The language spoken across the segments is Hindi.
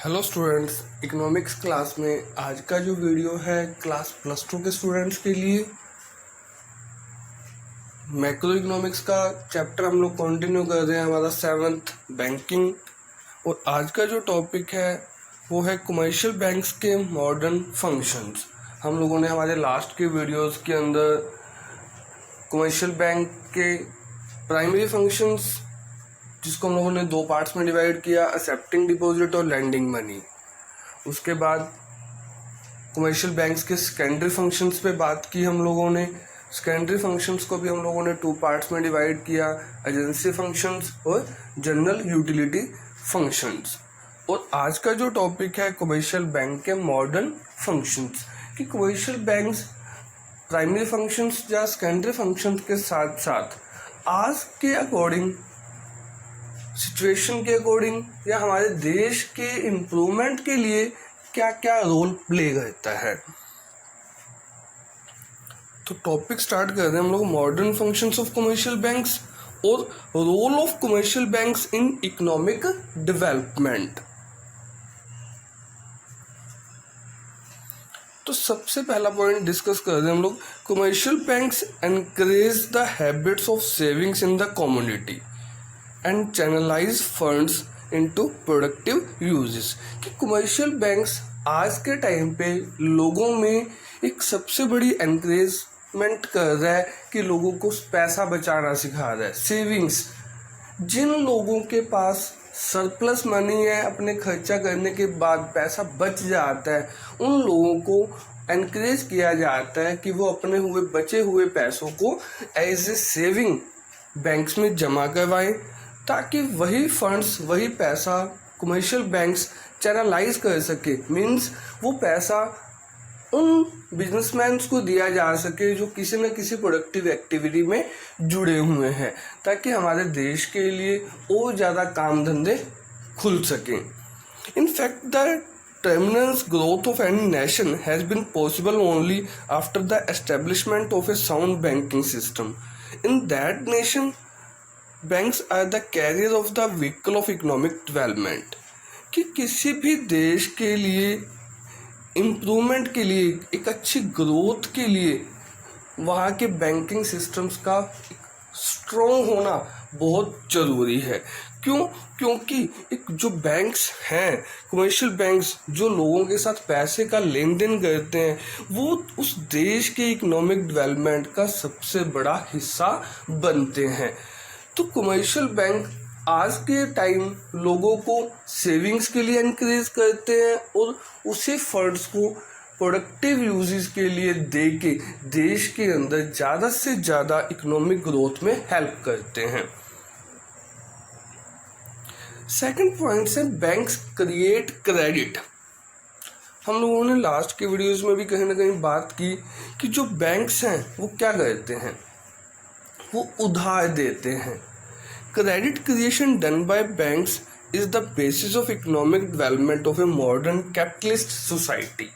हेलो स्टूडेंट्स, इकोनॉमिक्स क्लास में आज का जो वीडियो है क्लास +2 के स्टूडेंट्स के लिए मैक्रो इकोनॉमिक्स का चैप्टर हम लोग कंटिन्यू कर रहे हैं, हमारा 7th बैंकिंग। और आज का जो टॉपिक है वो है कमर्शियल बैंक्स के मॉडर्न फंक्शंस। हम लोगों ने हमारे लास्ट के वीडियोस के अंदर कमर्शियल बैंक के प्राइमरी फंक्शंस, जिसको हम लोगों ने 2 पार्ट्स में डिवाइड किया, एक्सेप्टिंग डिपॉजिट और लैंडिंग मनी। उसके बाद कमर्शियल बैंक्स के सेकेंडरी फंक्शंस पे बात की हम लोगों ने। सेकेंडरी फंक्शंस को भी हम लोगों ने 2 पार्ट्स में डिवाइड किया, एजेंसी फंक्शंस और जनरल यूटिलिटी फंक्शंस। और आज का जो टॉपिक है कमर्शियल बैंक के मॉडर्न फंक्शंस, कि कमर्शियल बैंक्स प्राइमरी फंक्शंस या सेकेंडरी फंक्शंस के साथ साथ आज के अकॉर्डिंग, सिचुएशन के अकॉर्डिंग या हमारे देश के इम्प्रूवमेंट के लिए क्या क्या रोल प्ले करता है। तो टॉपिक स्टार्ट कर रहे हैं हम लोग modern functions of commercial banks और role of commercial banks in economic development. तो सबसे पहला पॉइंट डिस्कस कर रहे हैं हम लोग, commercial banks encourage the habits of savings in the community and channelize funds into productive uses. कि कमर्शियल बैंक्स आज के टाइम पे लोगों में एक सबसे बड़ी एनकरेजमेंट कर रहा है कि लोगों को पैसा बचाना सिखा रहा है। सेविंग्स, जिन लोगों के पास सरप्लस मनी है, अपने खर्चा करने के बाद पैसा बच जाता है, उन लोगों को एनकरेज किया जाता है कि वो अपने बचे हुए पैसों को एज ए सेविंग बैंक्स में जमा करवाएं, ताकि वही फंड्स, वही पैसा कमर्शियल बैंक्स चैनलाइज कर सके। मीन्स वो पैसा उन बिजनेसमैन को दिया जा सके जो किसी न किसी प्रोडक्टिव एक्टिविटी में जुड़े हुए हैं, ताकि हमारे देश के लिए और ज़्यादा काम धंधे खुल सकें। In fact the tremendous growth of any nation has been possible only after the establishment of a sound banking system. In that nation, banks are the carrier of the vehicle of economic development. कि किसी भी देश के लिए इम्प्रूवमेंट के लिए, एक अच्छी ग्रोथ के लिए वहाँ के बैंकिंग सिस्टम्स का स्ट्रॉन्ग होना बहुत ज़रूरी है। क्यों? क्योंकि एक जो बैंक्स हैं, कमर्शियल बैंक्स, जो लोगों के साथ पैसे का लेन देन करते हैं, वो उस देश के इकोनॉमिक डेवलपमेंट का सबसे बड़ा हिस्सा बनते हैं। तो कमर्शियल बैंक आज के टाइम लोगों को सेविंग्स के लिए एनकरेज करते हैं और उसी फंड्स को प्रोडक्टिव यूजेस के लिए दे के देश के अंदर ज़्यादा से ज़्यादा इकोनॉमिक ग्रोथ में हेल्प करते हैं। सेकंड पॉइंट है बैंक्स क्रिएट क्रेडिट। हम लोगों ने लास्ट के वीडियोस में भी कहीं ना कहीं बात की कि जो बैंक्स हैं वो क्या करते हैं, वो उधार देते हैं। Credit creation done by banks is the basis of economic development of a modern capitalist society.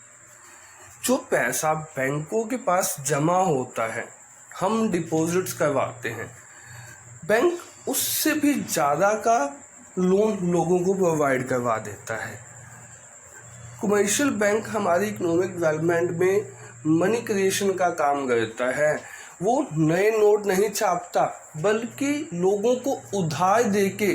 जो पैसा बैंकों के पास जमा होता है, हम डिपॉजिट्स करवाते हैं, बैंक उससे भी ज़्यादा का लोन लोगों को प्रोवाइड करवा देता है। कमर्शियल बैंक हमारी इकोनॉमिक डेवलपमेंट में मनी क्रिएशन का काम करता है। वो नए नोट नहीं छापता, बल्कि लोगों को उधार देके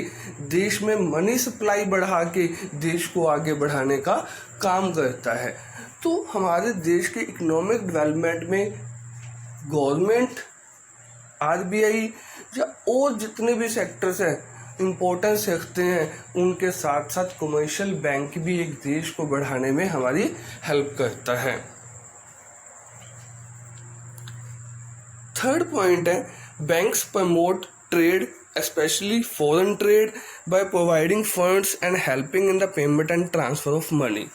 देश में मनी सप्लाई बढ़ा के देश को आगे बढ़ाने का काम करता है। तो हमारे देश के इकोनॉमिक डेवलपमेंट में गवर्नमेंट, आरबीआई या और जितने भी सेक्टर्स हैं इम्पोर्टेंस रखते हैं, उनके साथ साथ कमर्शियल बैंक भी एक देश को बढ़ाने में हमारी हेल्प करता है। थर्ड पॉइंट है banks promote trade, specially foreign trade, by providing funds and helping in the payment and transfer of money.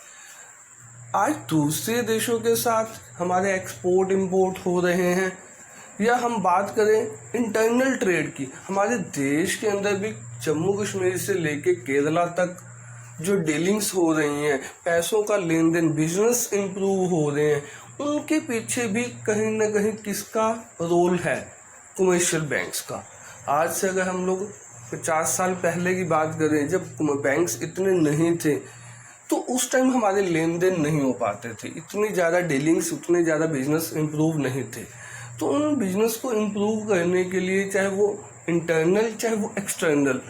आज दूसरे देशों के साथ हमारे एक्सपोर्ट इंपोर्ट हो रहे हैं, या हम बात करें इंटरनल ट्रेड की, हमारे देश के अंदर भी जम्मू कश्मीर से लेके केरला तक जो डीलिंग्स हो रही हैं, पैसों का लेन देन, बिजनेस इम्प्रूव हो रहे हैं, उनके पीछे भी कहीं ना कहीं किसका रोल है? कमर्शियल बैंक्स का। आज से अगर हम लोग 50 साल पहले की बात करें, जब बैंक्स इतने नहीं थे, तो उस टाइम हमारे लेन देन नहीं हो पाते थे, इतनी ज़्यादा डीलिंग्स, उतने ज़्यादा बिजनेस इम्प्रूव नहीं थे। तो उन बिजनेस को इम्प्रूव करने के लिए चाहे वो इंटरनल चाहे वो एक्सटर्नल,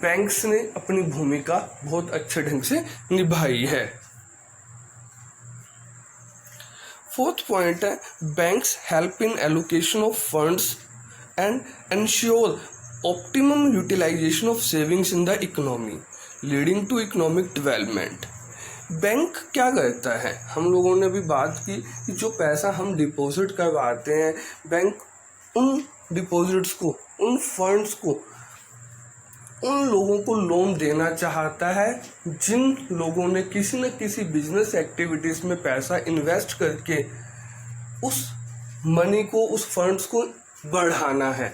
बैंक्स ने अपनी भूमिका बहुत अच्छे ढंग से निभाई है। फोर्थ पॉइंट है, banks help in allocation of funds and ensure optimum utilization of savings in the economy leading to economic development. Bank क्या करता है, हम लोगों ने भी बात की कि जो पैसा हम डिपॉजिट करवाते हैं, बैंक उन डिपॉजिट्स को, उन फंड्स को, उन लोगों को लोन देना चाहता है जिन लोगों ने किसी न किसी बिजनेस एक्टिविटीज़ में पैसा इन्वेस्ट करके उस मनी को, उस फंड्स को बढ़ाना है,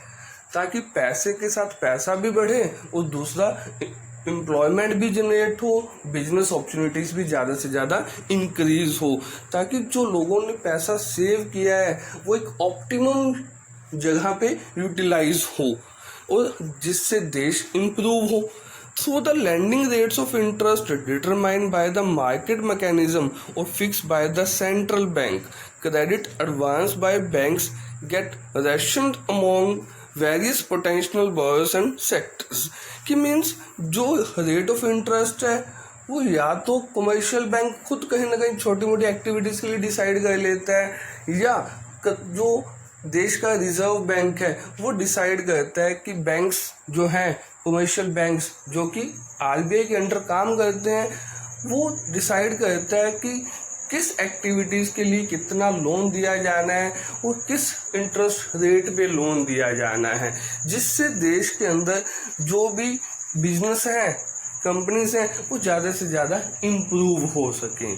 ताकि पैसे के साथ पैसा भी बढ़े और दूसरा एम्प्लॉयमेंट भी जनरेट हो, बिजनेस अपॉर्चुनिटीज़ भी ज़्यादा से ज़्यादा इंक्रीज हो, ताकि जो लोगों ने पैसा सेव किया है वो एक ऑप्टिमम जगह पे यूटिलाइज हो और जिससे देश इम्प्रूव हो। So the lending rates of interest determined by the market mechanism or fixed by the central bank, credit advanced by banks get rationed among various potential borrowers and sectors. कि मीन्स जो रेट ऑफ इंटरेस्ट है वो या तो कमर्शियल बैंक खुद कहीं ना कहीं छोटी मोटी एक्टिविटीज़ के लिए डिसाइड कर लेता है, या जो देश का रिजर्व बैंक है वो डिसाइड करता है कि बैंक्स जो हैं, कमर्शियल बैंक्स जो कि आरबीआई के अंडर काम करते हैं, वो डिसाइड करता है कि किस एक्टिविटीज़ के लिए कितना लोन दिया जाना है और किस इंटरेस्ट रेट पे लोन दिया जाना है, जिससे देश के अंदर जो भी बिजनेस हैं, कंपनीज हैं, वो ज़्यादा से ज़्यादा इम्प्रूव हो सकें।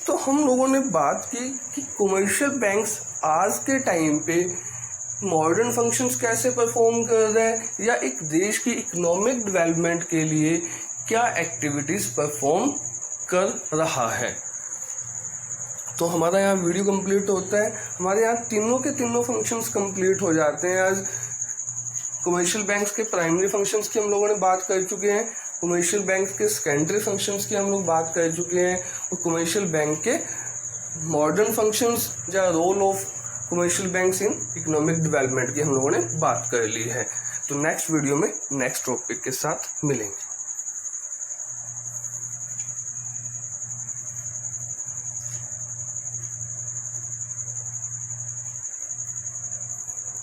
तो हम लोगों ने बात की कि कमर्शियल बैंक्स आज के टाइम पे मॉडर्न फंक्शंस कैसे परफॉर्म कर रहे हैं या एक देश की इकोनॉमिक डेवलपमेंट के लिए क्या एक्टिविटीज़ परफॉर्म कर रहा है। तो हमारा यहाँ वीडियो कंप्लीट होता है, हमारे यहाँ तीनों के तीनों फंक्शंस कंप्लीट हो जाते हैं। आज कमर्शियल बैंक्स के प्राइमरी फंक्शंस की हम लोगों ने बात कर चुके हैं, कमर्शियल बैंक्स के सेकेंडरी फंक्शंस की हम लोग बात कर चुके हैं और कमर्शियल बैंक के मॉडर्न फंक्शंस या role of commercial banks in economic development की हम लोगों ने बात कर ली है। तो नेक्स्ट वीडियो में नेक्स्ट टॉपिक के साथ मिलेंगे।